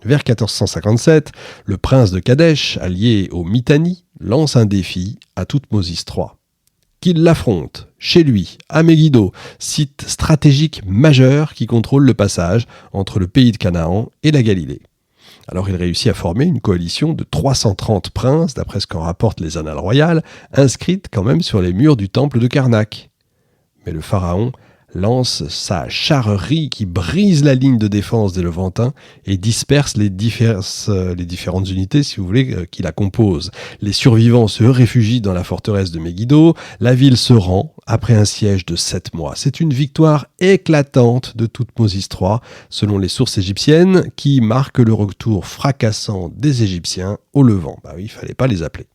Vers 1457, le prince de Kadesh, allié aux Mitanni, lance un défi à Thoutmôsis III. Qu'il l'affronte, chez lui, à Megiddo, site stratégique majeur qui contrôle le passage entre le pays de Canaan et la Galilée. Alors il réussit à former une coalition de 330 princes, d'après ce qu'en rapportent les annales royales, inscrites quand même sur les murs du temple de Karnak. Mais le pharaon lance sa charrerie qui brise la ligne de défense des Levantins et disperse les différentes unités, si vous voulez, qui la composent. Les survivants se réfugient dans la forteresse de Megiddo. La ville se rend après un siège de 7 mois. C'est une victoire éclatante de Thoutmôsis III, selon les sources égyptiennes, qui marque le retour fracassant des Égyptiens au Levant. Bah oui, il ne fallait pas les appeler.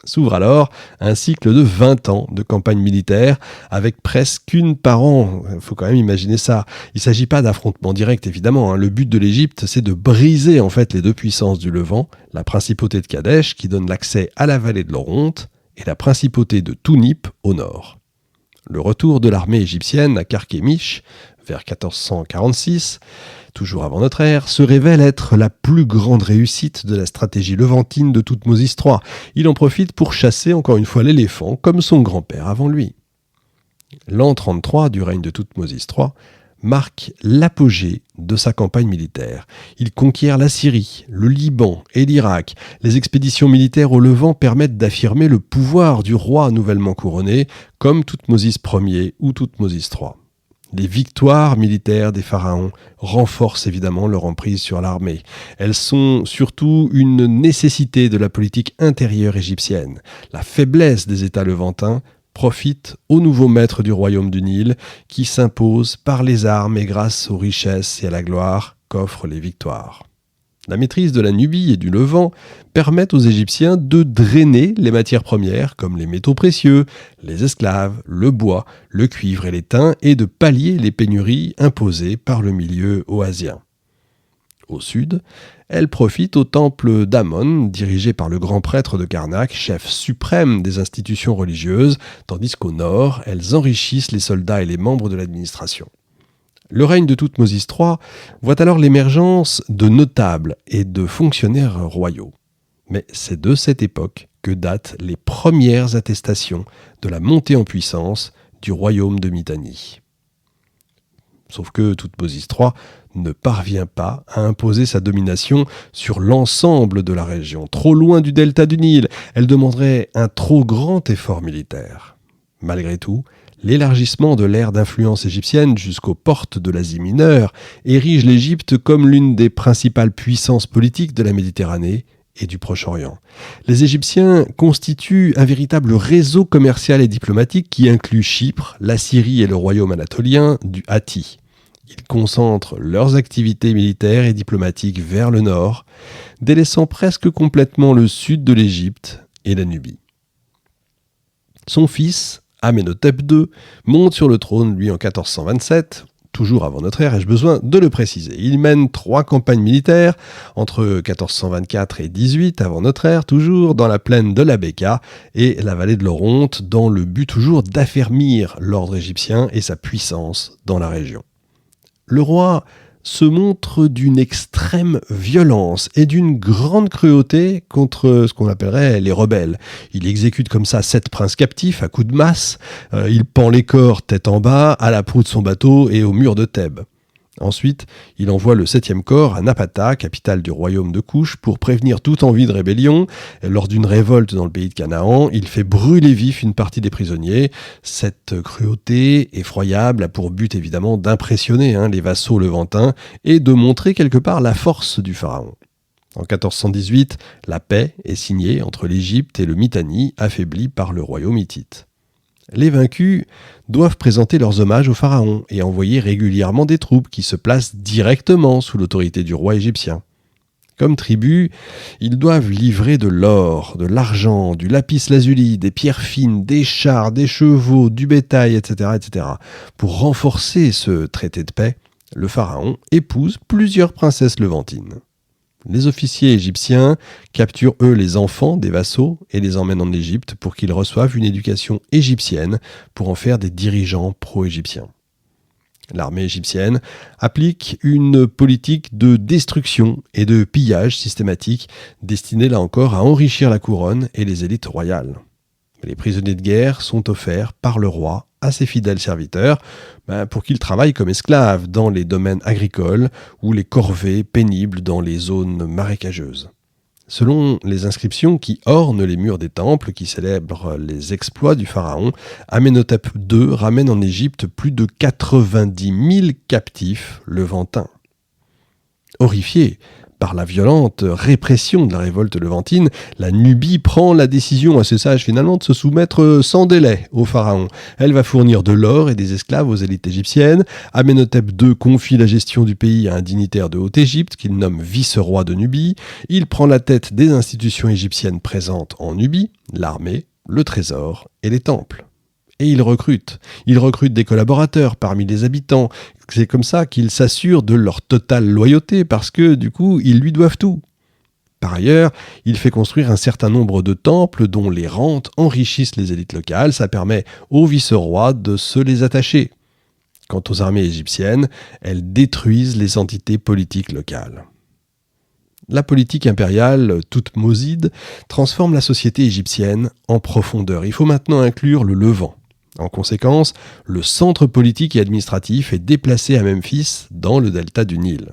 S'ouvre alors un cycle de 20 ans de campagne militaire avec presque une par an. Il faut quand même imaginer ça. Il ne s'agit pas d'affrontement direct, évidemment. Le but de l'Égypte, c'est de briser en fait les deux puissances du Levant, la principauté de Kadesh qui donne l'accès à la vallée de l'Oronte et la principauté de Tounip au nord. Le retour de l'armée égyptienne à Carchemish, vers 1446, toujours avant notre ère, se révèle être la plus grande réussite de la stratégie levantine de Thoutmôsis III. Il en profite pour chasser encore une fois l'éléphant, comme son grand-père avant lui. L'an 33 du règne de Thoutmôsis III marque l'apogée de sa campagne militaire. Il conquiert la Syrie, le Liban et l'Irak. Les expéditions militaires au Levant permettent d'affirmer le pouvoir du roi nouvellement couronné, comme Thoutmôsis Ier ou Thoutmôsis III. Les victoires militaires des pharaons renforcent évidemment leur emprise sur l'armée. Elles sont surtout une nécessité de la politique intérieure égyptienne. La faiblesse des États levantins profite au nouveau maître du royaume du Nil qui s'impose par les armes et grâce aux richesses et à la gloire qu'offrent les victoires. La maîtrise de la Nubie et du Levant permet aux Égyptiens de drainer les matières premières comme les métaux précieux, les esclaves, le bois, le cuivre et l'étain et de pallier les pénuries imposées par le milieu oasien. Au sud, elles profitent au temple d'Amon, dirigé par le grand prêtre de Karnak, chef suprême des institutions religieuses, tandis qu'au nord, elles enrichissent les soldats et les membres de l'administration. Le règne de Thoutmôsis III voit alors l'émergence de notables et de fonctionnaires royaux. Mais c'est de cette époque que datent les premières attestations de la montée en puissance du royaume de Mitanni. Sauf que Thoutmôsis III ne parvient pas à imposer sa domination sur l'ensemble de la région. Trop loin du delta du Nil, elle demanderait un trop grand effort militaire. Malgré tout, l'élargissement de l'ère d'influence égyptienne jusqu'aux portes de l'Asie mineure érige l'Égypte comme l'une des principales puissances politiques de la Méditerranée et du Proche-Orient. Les Égyptiens constituent un véritable réseau commercial et diplomatique qui inclut Chypre, la Syrie et le royaume anatolien du Hatti. Ils concentrent leurs activités militaires et diplomatiques vers le nord, délaissant presque complètement le sud de l'Égypte et la Nubie. Son fils, Amenhotep II, monte sur le trône, lui, en 1427, toujours avant notre ère, ai-je besoin de le préciser. Il mène 3 campagnes militaires, entre 1424 et 18 avant notre ère, toujours dans la plaine de la Béka et la vallée de l'Oronte, dans le but toujours d'affermir l'ordre égyptien et sa puissance dans la région. Le roi se montre d'une extrême violence et d'une grande cruauté contre ce qu'on appellerait les rebelles. Il exécute comme ça 7 princes captifs à coups de masse, il pend les corps tête en bas à la proue de son bateau et au mur de Thèbes. Ensuite, il envoie le 7e corps à Napata, capitale du royaume de Couche, pour prévenir toute envie de rébellion. Lors d'une révolte dans le pays de Canaan, il fait brûler vif une partie des prisonniers. Cette cruauté effroyable a pour but évidemment d'impressionner les vassaux levantins et de montrer quelque part la force du pharaon. En 1418, la paix est signée entre l'Égypte et le Mitanni, affaibli par le royaume hittite. Les vaincus doivent présenter leurs hommages au pharaon et envoyer régulièrement des troupes qui se placent directement sous l'autorité du roi égyptien. Comme tribut, ils doivent livrer de l'or, de l'argent, du lapis-lazuli, des pierres fines, des chars, des chevaux, du bétail, etc. Pour renforcer ce traité de paix, le pharaon épouse plusieurs princesses levantines. Les officiers égyptiens capturent eux les enfants des vassaux et les emmènent en Égypte pour qu'ils reçoivent une éducation égyptienne pour en faire des dirigeants pro-égyptiens. L'armée égyptienne applique une politique de destruction et de pillage systématique destinée là encore à enrichir la couronne et les élites royales. Les prisonniers de guerre sont offerts par le roi à ses fidèles serviteurs pour qu'ils travaillent comme esclaves dans les domaines agricoles ou les corvées pénibles dans les zones marécageuses. Selon les inscriptions qui ornent les murs des temples qui célèbrent les exploits du pharaon, Amenhotep II ramène en Égypte plus de 90 000 captifs levantins. Horrifié par la violente répression de la révolte levantine, la Nubie prend la décision assez sage finalement de se soumettre sans délai au pharaon. Elle va fournir de l'or et des esclaves aux élites égyptiennes. Amenhotep II confie la gestion du pays à un dignitaire de Haute-Égypte qu'il nomme vice-roi de Nubie. Il prend la tête des institutions égyptiennes présentes en Nubie, l'armée, le trésor et les temples. Et il recrute des collaborateurs parmi les habitants. C'est comme ça qu'il s'assure de leur totale loyauté parce que, du coup, ils lui doivent tout. Par ailleurs, il fait construire un certain nombre de temples dont les rentes enrichissent les élites locales. Ça permet aux vice-rois de se les attacher. Quant aux armées égyptiennes, elles détruisent les entités politiques locales. La politique impériale, toutmoside, transforme la société égyptienne en profondeur. Il faut maintenant inclure le Levant. En conséquence, le centre politique et administratif est déplacé à Memphis, dans le delta du Nil.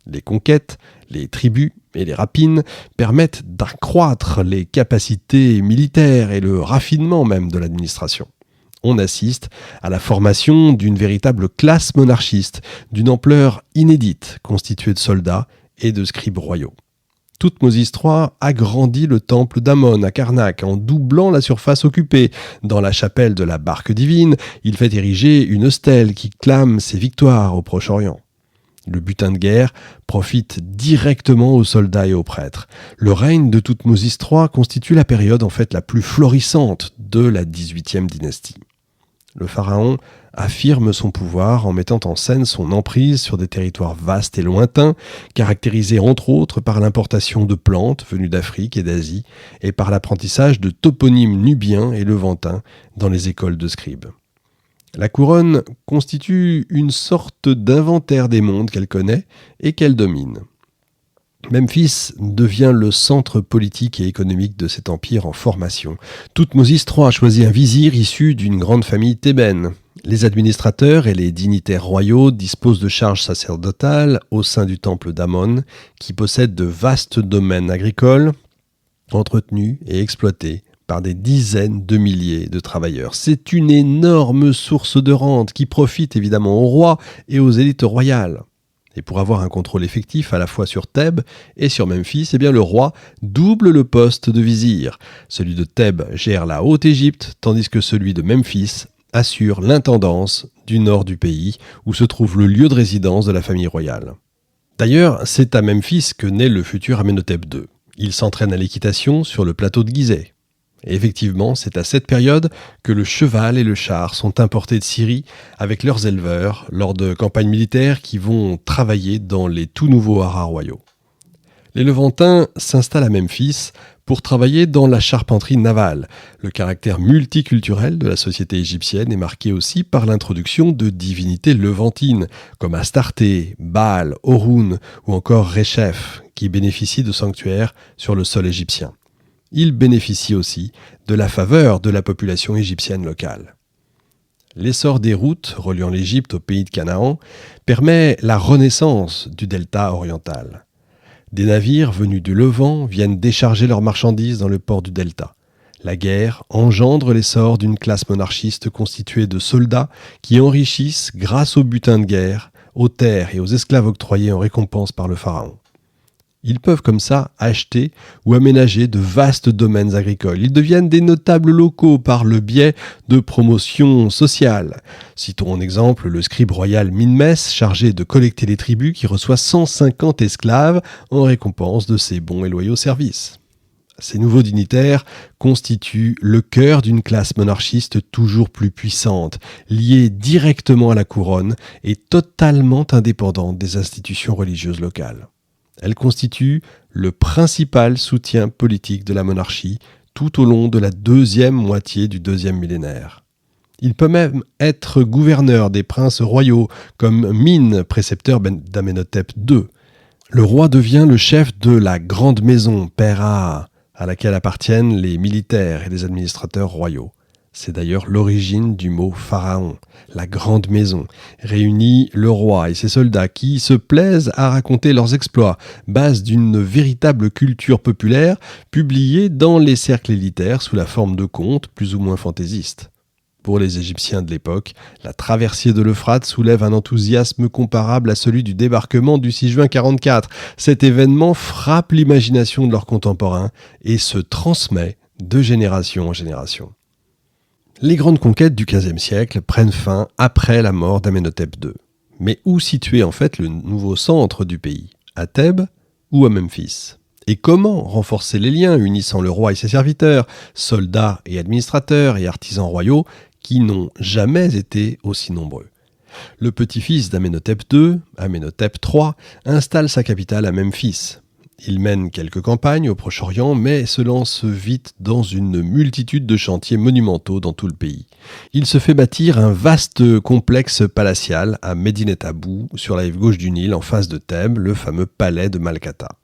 Les conquêtes, les tribus et les rapines permettent d'accroître les capacités militaires et le raffinement même de l'administration. On assiste à la formation d'une véritable classe monarchiste, d'une ampleur inédite, constituée de soldats et de scribes royaux. Thoutmôsis III agrandit le temple d'Amon à Karnak en doublant la surface occupée. Dans la chapelle de la Barque divine, il fait ériger une stèle qui clame ses victoires au Proche-Orient. Le butin de guerre profite directement aux soldats et aux prêtres. Le règne de Thoutmôsis III constitue la période la plus florissante de la XVIIIe dynastie. Le pharaon affirme son pouvoir en mettant en scène son emprise sur des territoires vastes et lointains, caractérisés entre autres par l'importation de plantes venues d'Afrique et d'Asie et par l'apprentissage de toponymes nubiens et levantins dans les écoles de scribes. La couronne constitue une sorte d'inventaire des mondes qu'elle connaît et qu'elle domine. Memphis devient le centre politique et économique de cet empire en formation. Thoutmôsis III a choisi un vizir issu d'une grande famille thébaine. Les administrateurs et les dignitaires royaux disposent de charges sacerdotales au sein du temple d'Amon, qui possède de vastes domaines agricoles, entretenus et exploités par des dizaines de milliers de travailleurs. C'est une énorme source de rente qui profite évidemment au roi et aux élites royales. Et pour avoir un contrôle effectif à la fois sur Thèbes et sur Memphis, le roi double le poste de vizir. Celui de Thèbes gère la Haute-Égypte, tandis que celui de Memphis assure l'intendance du nord du pays, où se trouve le lieu de résidence de la famille royale. D'ailleurs, c'est à Memphis que naît le futur Amenhotep II. Il s'entraîne à l'équitation sur le plateau de Gizeh. Et effectivement, c'est à cette période que le cheval et le char sont importés de Syrie avec leurs éleveurs lors de campagnes militaires qui vont travailler dans les tout nouveaux haras royaux. Les Levantins s'installent à Memphis pour travailler dans la charpenterie navale. Le caractère multiculturel de la société égyptienne est marqué aussi par l'introduction de divinités levantines comme Astarté, Baal, Orun ou encore Reshef qui bénéficient de sanctuaires sur le sol égyptien. Il bénéficie aussi de la faveur de la population égyptienne locale. L'essor des routes reliant l'Égypte au pays de Canaan permet la renaissance du delta oriental. Des navires venus du Levant viennent décharger leurs marchandises dans le port du delta. La guerre engendre l'essor d'une classe monarchiste constituée de soldats qui enrichissent grâce au butin de guerre, aux terres et aux esclaves octroyés en récompense par le pharaon. Ils peuvent comme ça acheter ou aménager de vastes domaines agricoles. Ils deviennent des notables locaux par le biais de promotions sociales. Citons en exemple le scribe royal Minmès, chargé de collecter les tribus, qui reçoit 150 esclaves en récompense de ses bons et loyaux services. Ces nouveaux dignitaires constituent le cœur d'une classe monarchiste toujours plus puissante, liée directement à la couronne et totalement indépendante des institutions religieuses locales. Elle constitue le principal soutien politique de la monarchie tout au long de la deuxième moitié du deuxième millénaire. Il peut même être gouverneur des princes royaux, comme Min, précepteur d'Amenhotep II. Le roi devient le chef de la grande maison, Pera, à laquelle appartiennent les militaires et les administrateurs royaux. C'est d'ailleurs l'origine du mot pharaon. La grande maison réunit le roi et ses soldats qui se plaisent à raconter leurs exploits, base d'une véritable culture populaire publiée dans les cercles élitaires sous la forme de contes plus ou moins fantaisistes. Pour les Égyptiens de l'époque, la traversée de l'Euphrate soulève un enthousiasme comparable à celui du débarquement du 6 juin 1944. Cet événement frappe l'imagination de leurs contemporains et se transmet de génération en génération. Les grandes conquêtes du XVe siècle prennent fin après la mort d'Amenhotep II. Mais où situer en fait le nouveau centre du pays ? À Thèbes ou à Memphis ? Et comment renforcer les liens unissant le roi et ses serviteurs, soldats et administrateurs et artisans royaux qui n'ont jamais été aussi nombreux ? Le petit-fils d'Amenhotep II, Amenhotep III, installe sa capitale à Memphis. Il mène quelques campagnes au Proche-Orient, mais se lance vite dans une multitude de chantiers monumentaux dans tout le pays. Il se fait bâtir un vaste complexe palatial à Médine Abou, sur la rive gauche du Nil, en face de Thèbes, le fameux palais de Malkata.